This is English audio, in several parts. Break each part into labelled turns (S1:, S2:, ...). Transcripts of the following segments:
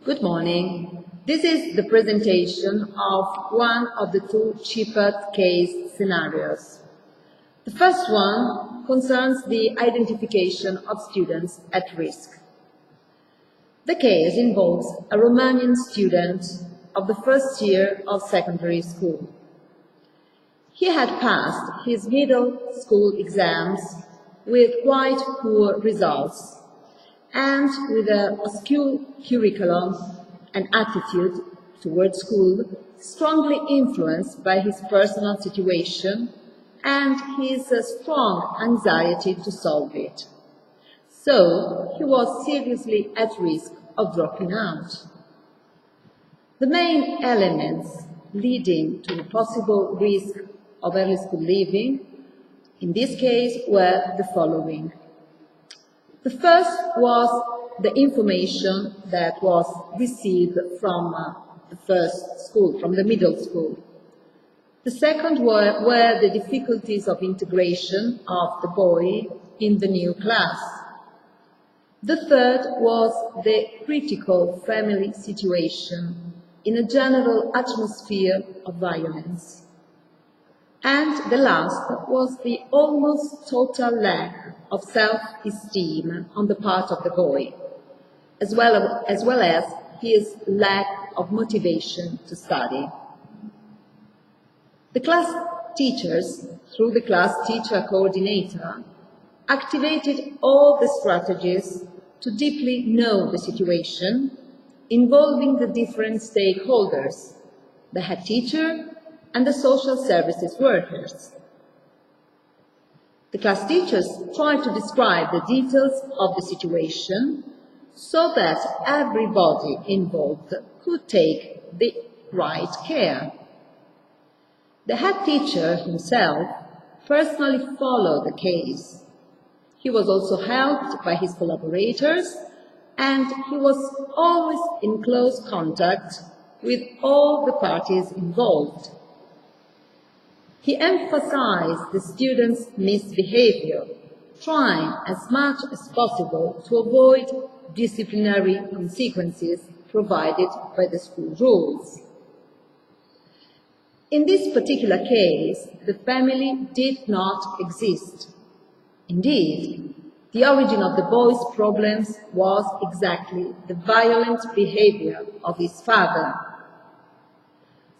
S1: Good morning. This is the presentation of one of the two CHIPAT case scenarios. The first one concerns the identification of students at risk. The case involves a Romanian student of the first year of secondary school. He had passed his middle school exams with quite poor results and with a school curriculum and attitude towards school strongly influenced by his personal situation and his strong anxiety to solve it. So he was seriously at risk of dropping out. The main elements leading to the possible risk of early school leaving in this case were the following. The first was the information that was received from the first school, from the middle school. The second were the difficulties of integration of the boy in the new class. The third was the critical family situation in a general atmosphere of violence. And the last was the almost total lack of self-esteem on the part of the boy, as well as his lack of motivation to study. The class teachers, through the class teacher coordinator, activated all the strategies to deeply know the situation, involving the different stakeholders, the head teacher and the social services workers. The class teachers tried to describe the details of the situation so that everybody involved could take the right care. The head teacher himself personally followed the case. He was also helped by his collaborators, and he was always in close contact with all the parties involved. He emphasized the students' misbehavior, trying as much as possible to avoid disciplinary consequences provided by the school rules. In this particular case, the family did not exist. Indeed, the origin of the boy's problems was exactly the violent behavior of his father.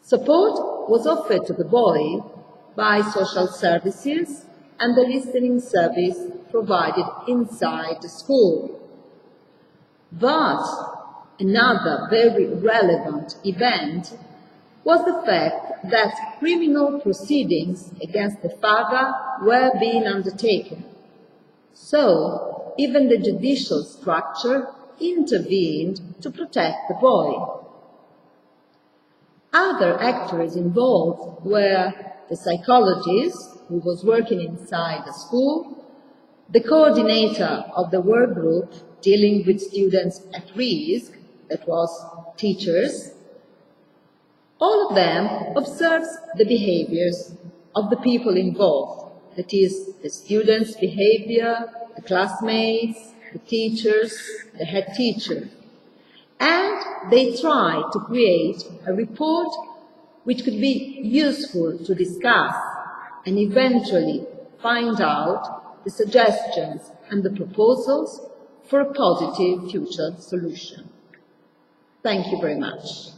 S1: Support was offered to the boy by social services and the listening service provided inside the school. But another very relevant event was the fact that criminal proceedings against the father were being undertaken. So, even the judicial structure intervened to protect the boy. Other actors involved were the psychologist who was working inside the school, the coordinator of the work group dealing with students at risk, that was teachers. All of them observed the behaviors of the people involved, that is, the students' behavior, the classmates, the teachers, the head teacher. And they tried to create a report which could be useful to discuss and eventually find out the suggestions and the proposals for a positive future solution. Thank you very much.